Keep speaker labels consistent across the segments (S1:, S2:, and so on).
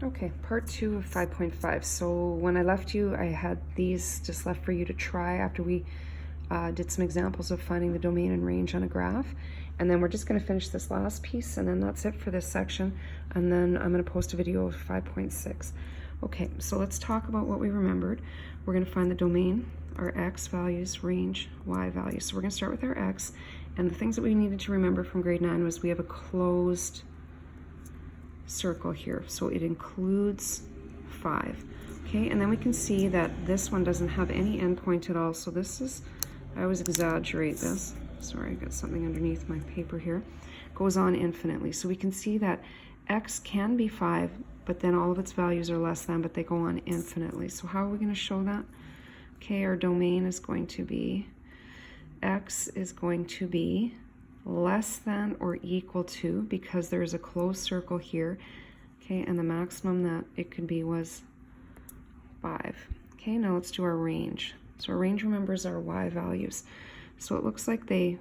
S1: Okay, part 2 of 5.5. So when I left you, I had these just left for you to try after we did some examples of finding the domain and range on a graph. And then we're just going to finish this last piece, and then that's it for this section. And then I'm going to post a video of 5.6. Okay, so let's talk about what we remembered. We're going to find the domain, our x values, range, y values. So we're going to start with our x. And the things that we needed to remember from grade 9 was we have a closed circle here, so it includes 5. Okay, and then we can see that this one doesn't have any endpoint at all, so this is, I always exaggerate this, sorry, I got something underneath my paper here, goes on infinitely. So we can see that x can be 5, but then all of its values are less than, but they go on infinitely. So how are we going to show that? Okay, our domain is going to be, x is going to be less than or equal to, because there's a closed circle here, okay, and the maximum that it could be was 5. Okay, now let's do our range. So our range remembers our y values. So it looks like the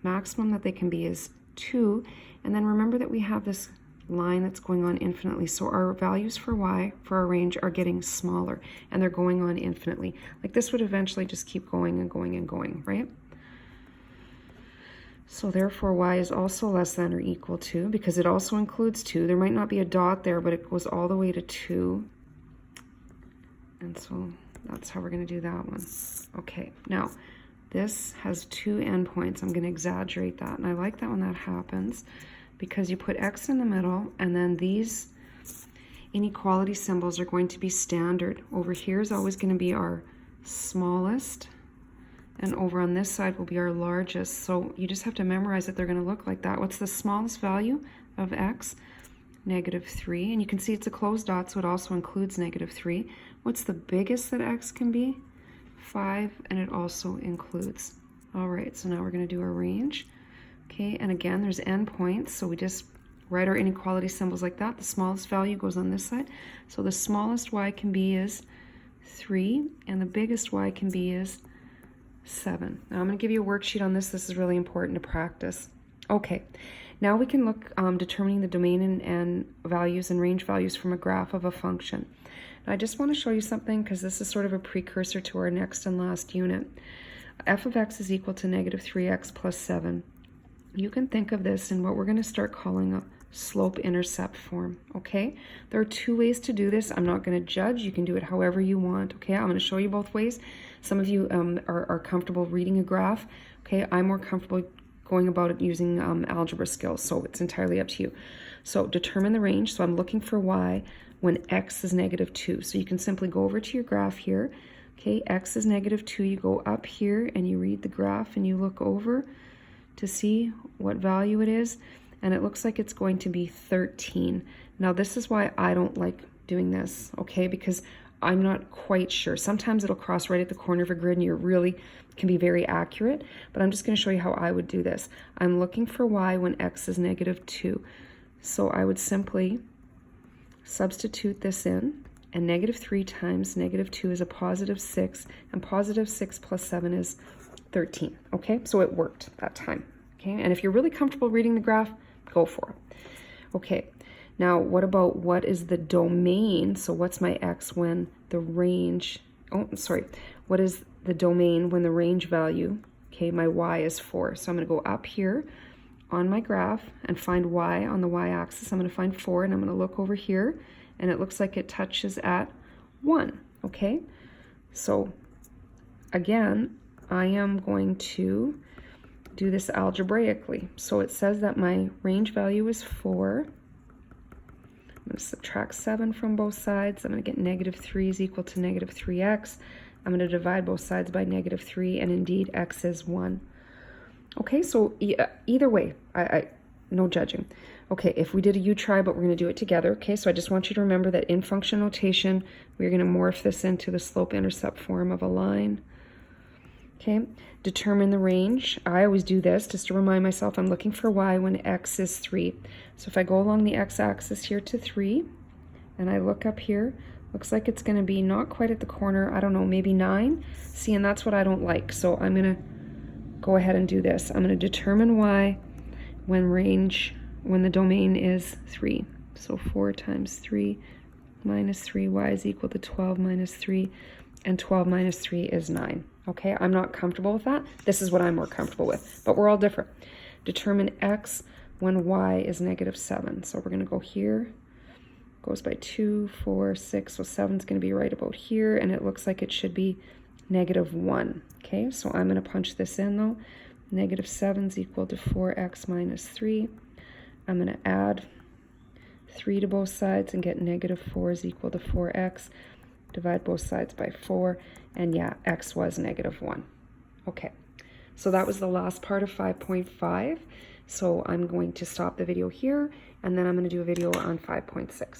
S1: maximum that they can be is 2, and then remember that we have this line that's going on infinitely, so our values for y, for our range, are getting smaller, and they're going on infinitely. Like this would eventually just keep going and going and going, right? So therefore y is also less than or equal to, because it also includes 2. There might not be a dot there, but it goes all the way to 2. And so that's how we're going to do that one. Okay, now this has 2 endpoints. I'm going to exaggerate that. And I like that when that happens, because you put x in the middle, and then these inequality symbols are going to be standard. Over here is always going to be our smallest, and over on this side will be our largest. So you just have to memorize that they're going to look like that. What's the smallest value of x? -3. And you can see it's a closed dot, so it also includes -3. What's the biggest that x can be? 5, and it also includes. All right, so now we're going to do our range. Okay, and again, there's endpoints, so we just write our inequality symbols like that. The smallest value goes on this side. So the smallest y can be is 3, and the biggest y can be is 7. Now I'm going to give you a worksheet on this. This is really important to practice. Okay, now we can look determining the domain and values and range values from a graph of a function. Now I just want to show you something, because this is sort of a precursor to our next and last unit. F of x is equal to -3x plus 7. You can think of this in what we're going to start calling a slope-intercept form, okay? There are 2 ways to do this. I'm not going to judge. You can do it however you want, okay? I'm going to show you both ways. Some of you are comfortable reading a graph, okay? I'm more comfortable going about it using algebra skills, so it's entirely up to you. So determine the range. So I'm looking for y when x is -2. So you can simply go over to your graph here, okay? X is -2. You go up here and you read the graph and you look over to see what value it is, and it looks like it's going to be 13. Now this is why I don't like doing this, okay, because I'm not quite sure. Sometimes it'll cross right at the corner of a grid and you really can be very accurate, but I'm just going to show you how I would do this. I'm looking for y when x is -2. So I would simply substitute this in, and -3 times -2 is a +6, and +6 plus 7 is 13, okay? So it worked that time, okay? And if you're really comfortable reading the graph, go for it. Okay, now what about what is the domain? So what's my x when the range, what is the domain when the range value, okay, my y is 4. So I'm going to go up here on my graph and find y on the y-axis. I'm going to find 4, and I'm going to look over here, and it looks like it touches at 1, okay? So again, I am going to do this algebraically. So it says that my range value is 4. I'm going to subtract 7 from both sides. I'm going to get -3 is equal to -3x. I'm going to divide both sides by -3, and indeed x is 1. Okay, so either way, no judging. Okay, if we did a you try, but we're going to do it together. Okay, so I just want you to remember that in function notation, we're going to morph this into the slope-intercept form of a line. Okay, determine the range. I always do this just to remind myself I'm looking for y when x is 3. So if I go along the x-axis here to 3, and I look up here, looks like it's going to be not quite at the corner, I don't know, maybe 9. See, and that's what I don't like. So I'm going to go ahead and do this. I'm going to determine y when the domain is 3. So 4 times 3 minus 3, y is equal to 12 minus 3, and 12 minus 3 is 9. Okay, I'm not comfortable with that. This is what I'm more comfortable with, but we're all different. Determine x when y is negative 7. So we're going to go here. Goes by 2, 4, 6, so 7 is going to be right about here, and it looks like it should be negative 1. Okay, so I'm going to punch this in though. Negative 7 is equal to 4x minus 3. I'm going to add 3 to both sides and get negative 4 is equal to 4x. Divide both sides by 4, and yeah, x was negative 1. Okay, so that was the last part of 5.5. So I'm going to stop the video here, and then I'm going to do a video on 5.6.